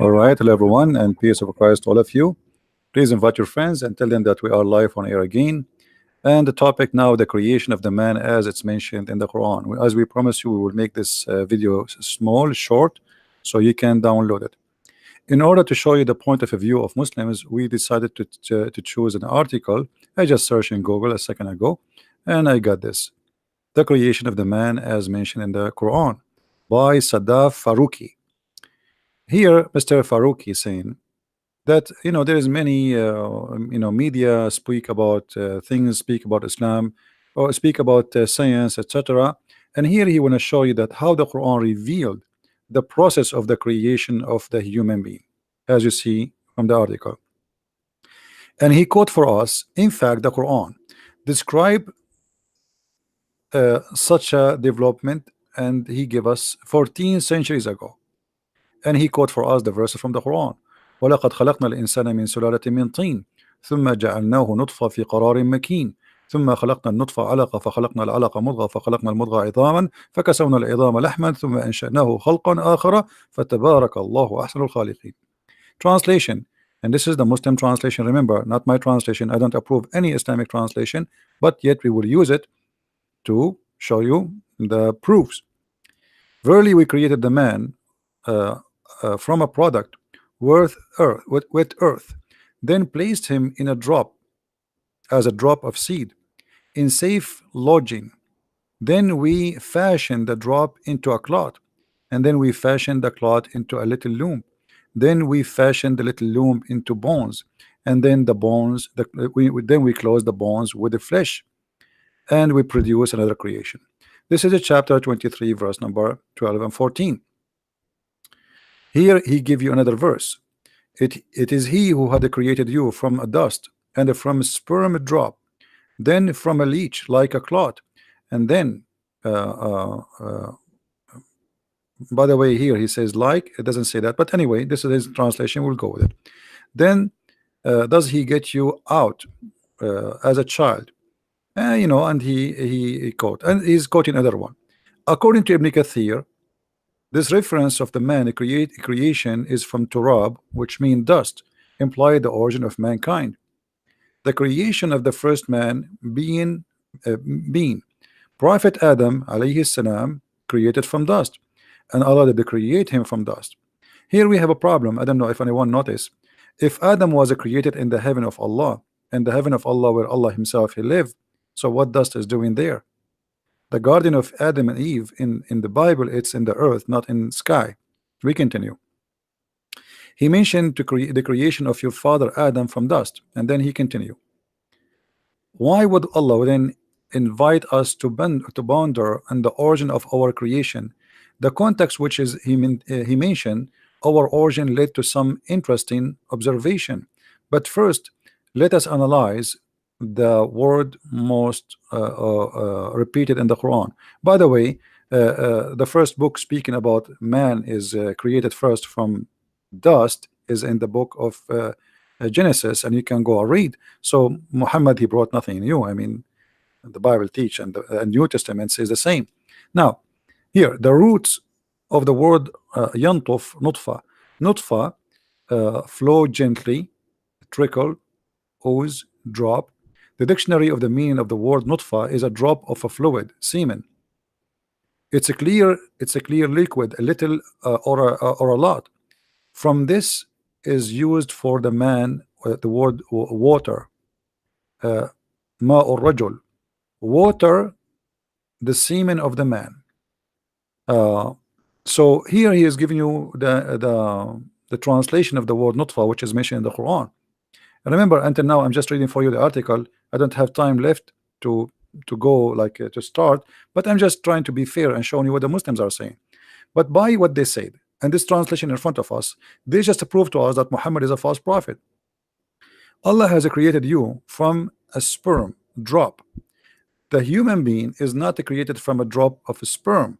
All right, hello everyone, and peace of Christ to all of you. Please invite your friends and tell them that we are live on air again. And the topic now, the creation of the man, as it's mentioned in the Quran. As we promised you, we will make this video small, short, so you can download it. In order to show you the point of view of Muslims, we decided to choose an article. I just searched in Google a second ago, and I got this: the creation of the man, as mentioned in the Quran, by Sadaf Faruqi. Here, Mr. Faruqi is saying that there is many media speak about things, speak about Islam, or speak about science, etc. And here he want to show you that how the Quran revealed the process of the creation of the human being, as you see from the article. And he quote for us, in fact, the Quran describe such a development, and he gave us 14 centuries ago. And he quote for us the verses from the Quran. وَلَقَدْ خَلَقْنَا الْإِنسَانَ مِنْ سُلَالَةٍ مِنْ طِينٍ ثُمَّ جَعَلْنَاهُ نُطْفَةً فِي قَرَارٍ مَكِينٍ ثُمَّ خَلَقْنَا النُّطْفَةَ عَلَقَةً فَخَلَقْنَا الْعَلَقَةَ مُضْغَةً فَخَلَقْنَا المضغة عظاما فكسونا العظام لحما ثم أنشأناه خلقا آخر فتبارك الله أحسن الخالقين. Translation, and this is the Muslim translation, remember, not my translation. I don't approve any Islamic translation, but yet we will use it to show you the proofs. Verily we created the man from a product with earth, then placed him in a drop, as a drop of seed, in safe lodging. Then we fashioned the drop into a cloth, and then we fashioned the cloth into a little loom. Then we fashioned the little loom into bones, and then the bones, then we closed the bones with the flesh, and we produce another creation. This is a chapter 23, verse number 12 and 14. Here he give you another verse. It is he who had created you from a dust, and from a sperm drop, then from a leech like a clot, and then by the way, here he says like, it doesn't say that, but anyway, this is his translation, we'll go with it. Then does he get you out as a child? And he quote, and he's quoting another one. According to Ibn Kathir, this reference of the man creation is from turab, which means dust, imply the origin of mankind. The creation of the first man being Prophet Adam alayhi salam, created from dust, and Allah did create him from dust. Here we have a problem. I don't know if anyone noticed. If Adam was created in the heaven of Allah, in the heaven of Allah where Allah himself he lived, so what dust is doing there? The garden of Adam and Eve in the Bible, it's in the earth, not in sky. We continue. He mentioned the creation of your father Adam from dust, and then he continue. Why would Allah then invite us to ponder on the origin of our creation? The context which is he mentioned our origin led to some interesting observation. But first, let us analyze the word most repeated in the Quran. By the way, the first book speaking about man is created first from dust is in the book of Genesis, and you can go and read. So Muhammad, he brought nothing new. I mean, the Bible teach, and the New Testament says the same. Now here the roots of the word yantuf, nutfa, flow gently, trickle, ooze, drop. The dictionary of the meaning of the word nutfa is a drop of a fluid, semen. It's a clear liquid, a little or a lot. From this is used for the man, the word water, ma'ur rajul, water, the semen of the man. So here he is giving you the translation of the word nutfa, which is mentioned in the Quran. And remember, until now I'm just reading for you the article. I don't have time left to go like to start, but I'm just trying to be fair and showing you what the Muslims are saying. But by what they said, and this translation in front of us, they just prove to us that Muhammad is a false prophet. Allah has created you from a sperm drop. The human being is not created from a drop of a sperm.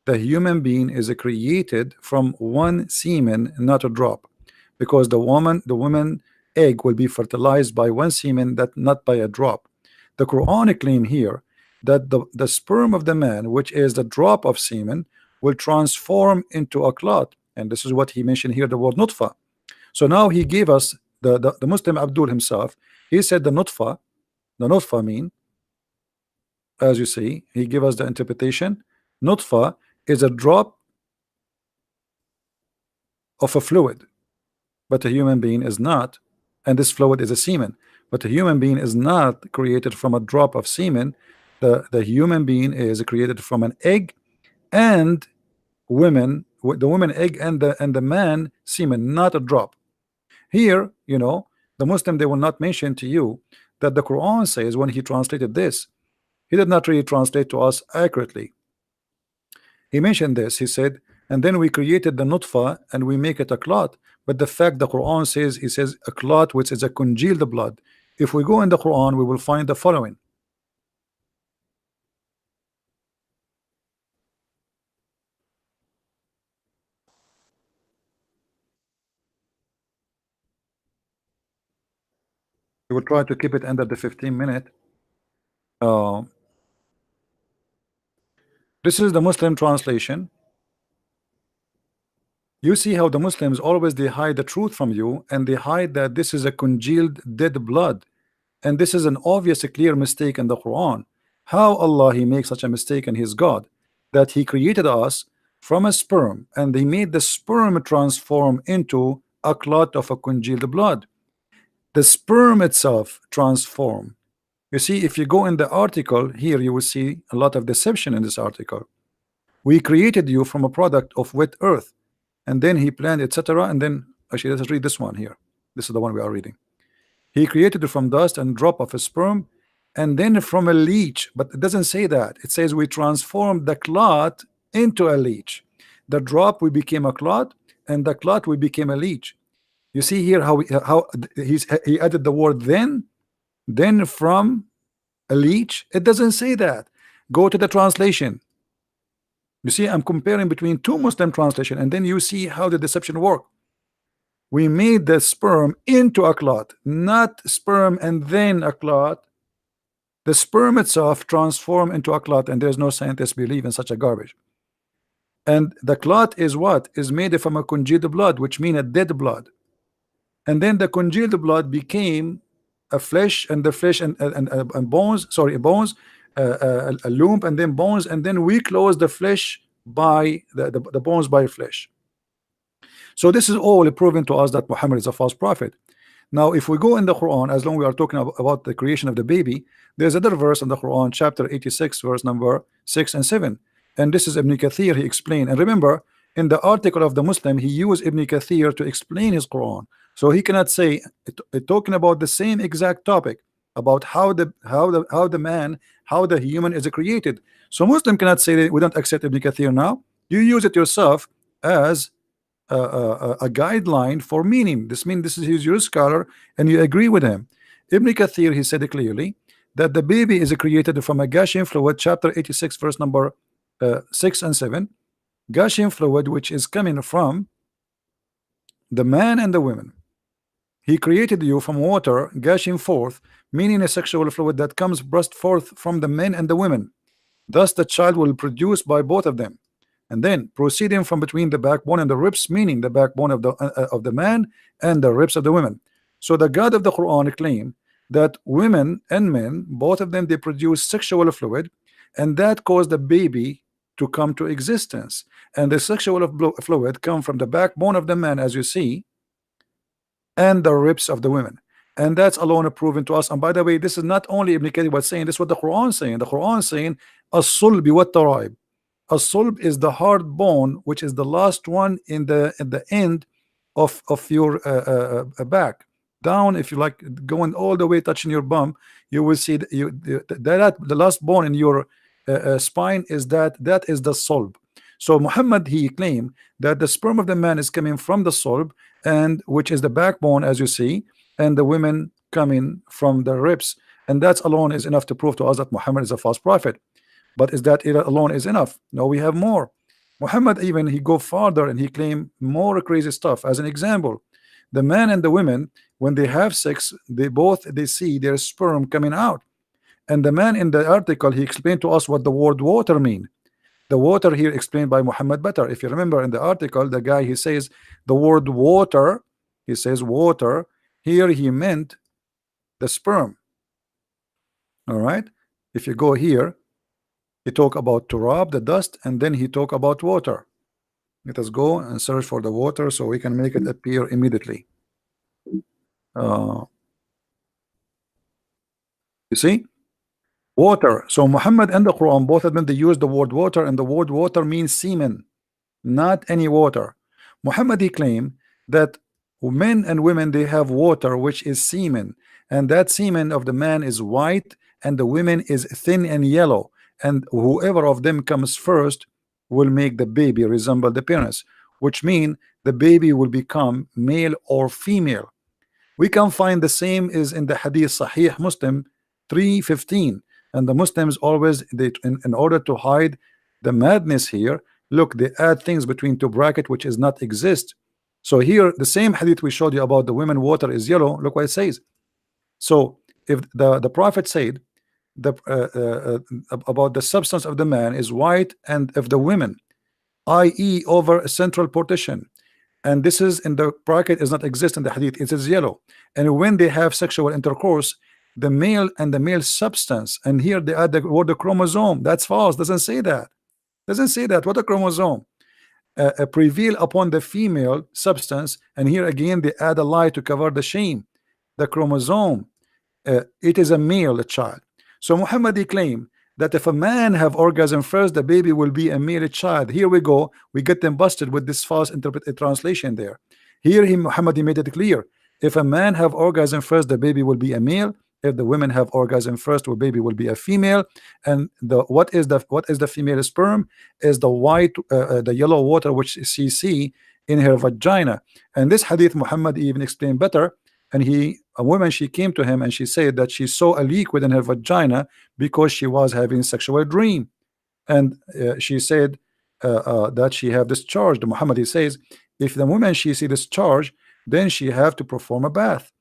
The human being is created from one semen, not a drop, because the woman egg will be fertilized by one semen, that not by a drop. The Quran claim here that the sperm of the man, which is the drop of semen, will transform into a clot, and this is what he mentioned here, the word nutfa. So now he gave us the Muslim Abdul himself. He said the nutfa mean, as you see, he gave us the interpretation. Nutfa is a drop of a fluid, but a human being is not, and this fluid is a semen, but a human being is not created from a drop of semen. The human being is created from an egg and the woman egg and the man semen, not a drop. Here, the Muslim, they will not mention to you that the Quran says when he translated this, he did not really translate to us accurately. He mentioned this. He said, and then we created the nutfa and we make it a clot. But the fact the Quran says, he says a clot which is a congealed blood. If we go in the Quran, we will find the following. We will try to keep it under the 15-minute. Uh, this is the Muslim translation. You see how the Muslims always they hide the truth from you, and they hide that this is a congealed dead blood, and this is an obvious clear mistake in the Quran. How Allah he makes such a mistake, and His God, that He created us from a sperm, and He made the sperm transform into a clot of a congealed blood. The sperm itself transform. You see, if you go in the article here, you will see a lot of deception in this article. We created you from a product of wet earth, and then He planned, etc. And then actually, let's read this one here. This is the one we are reading. He created it from dust and drop of a sperm, and then from a leech. But it doesn't say that. It says we transformed the clot into a leech. The drop we became a clot, and the clot we became a leech. You see here how he added the word then from a leech. It doesn't say that. Go to the translation. You see, I'm comparing between two Muslim translation, and then you see how the deception work. We made the sperm into a clot, not sperm and then a clot. The sperm itself transformed into a clot, and there's no scientist believe in such a garbage. And the clot is what? Is made from a congealed blood, which means a dead blood. And then the congealed blood became a flesh, and the flesh and bones, sorry, bones, a lump, and then bones, and then we close the flesh by the bones by flesh. So this is all proven to us that Muhammad is a false prophet. Now, if we go in the Quran, as long we are talking about the creation of the baby, there's another verse in the Quran, chapter 86, verse number 6 and 7. And this is Ibn Kathir, he explained. And remember, in the article of the Muslim, he used Ibn Kathir to explain his Quran. So he cannot say talking about the same exact topic about how the human is created. So Muslim cannot say that we don't accept Ibn Kathir now. You use it yourself as a guideline for meaning. This means this is your scholar, and you agree with him. Ibn Kathir, he said clearly that the baby is created from a gushing fluid, chapter 86, verse number 6 and 7. Gushing fluid, which is coming from the man and the women. He created you from water gushing forth, meaning a sexual fluid that comes burst forth from the men and the women. Thus the child will produce by both of them, and then proceeding from between the backbone and the ribs, meaning the backbone of the man and the ribs of the women. So the God of the Quran claimed that women and men, both of them, they produce sexual fluid, and that caused the baby to come to existence. And the sexual fluid come from the backbone of the man, as you see, and the ribs of the women. And that's alone proven to us. And by the way, this is not only Ibn Kathir was saying, this is what the Quran is saying. The Quran is saying, as-sulbi wa tara'ib. A-sulb is the hard bone, which is the last one in the end of your back. Down, if you like, going all the way touching your bum, you will see that the last bone in your spine is that is the sulb. So Muhammad, he claimed that the sperm of the man is coming from the sulb, and which is the backbone, as you see, and the women coming from the ribs, and that alone is enough to prove to us that Muhammad is a false prophet. But is that alone is enough? No, we have more. Muhammad even he go farther, and he claim more crazy stuff. As an example, the man and the women, when they have sex, they see their sperm coming out. And the man in the article, he explained to us what the word water mean. The water here explained by Muhammad better. If you remember in the article, the guy, he says the word water, he says water. Here he meant the sperm. All right. If you go here, he talk about turab, the dust, and then he talk about water. Let us go and search for the water so we can make it appear immediately. You see, water. So Muhammad and the Quran, both of them, they use the word water, and the word water means semen, not any water. Muhammad, he claimed that men and women, they have water which is semen, and that semen of the man is white and the women is thin and yellow, and whoever of them comes first will make the baby resemble the parents, which mean the baby will become male or female. We can find the same is in the hadith Sahih Muslim 315, and the Muslims always, they in order to hide the madness here, look, they add things between two bracket which is not exist. So here the same hadith we showed you about the women water is yellow, look what it says. So if the prophet said the about the substance of the man is white, and of the women, i.e. over a central partition, and this is in the bracket is not exist in the hadith, it is yellow, and when they have sexual intercourse, the male and the male substance, and here they add the word chromosome. That's false, doesn't say that, doesn't say that. What a chromosome? Prevail upon the female substance, and here again they add a lie to cover the shame. The chromosome, it is a male child. So Muhammad claimed that if a man have orgasm first, the baby will be a male child. Here we go, we get them busted with this false translation there. Here Muhammad made it clear, if a man have orgasm first, the baby will be a male. If the women have orgasm first, the baby will be a female. And the what is the female sperm? Is the white, the yellow water which she see in her vagina. And this hadith Muhammad even explained better. And a woman, she came to him and she said that she saw a liquid in her vagina because she was having sexual dream, and she said that she have discharged. Muhammad, he says, if the woman she see discharge, then she have to perform a bath.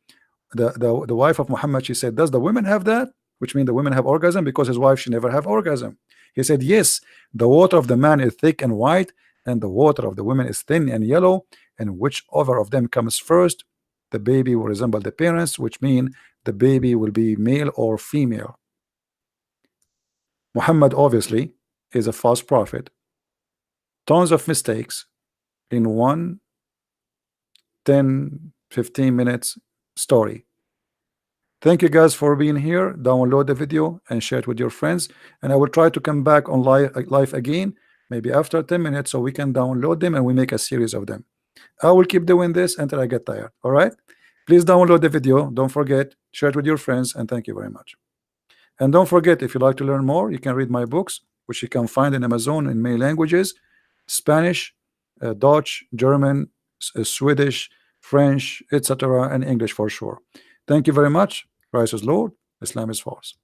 The wife of Muhammad, she said, does the women have that? Which means the women have orgasm, because his wife, she never have orgasm. He said, yes, the water of the man is thick and white, and the water of the women is thin and yellow, and whichever of them comes first, the baby will resemble the parents, which mean the baby will be male or female. Muhammad obviously is a false prophet. Tons of mistakes in 1, 10, 15 minutes story. Thank you guys for being here. Download the video and share it with your friends, and I will try to come back on live again, maybe after 10 minutes, so we can download them and we make a series of them. I will keep doing this until I get tired. All right, please download the video, don't forget, share it with your friends, and thank you very much. And don't forget, if you'd like to learn more, you can read my books, which you can find in Amazon in many languages: Spanish, Dutch, German, Swedish, French, etc., and English for sure. Thank you very much. Christ is Lord, Islam is false.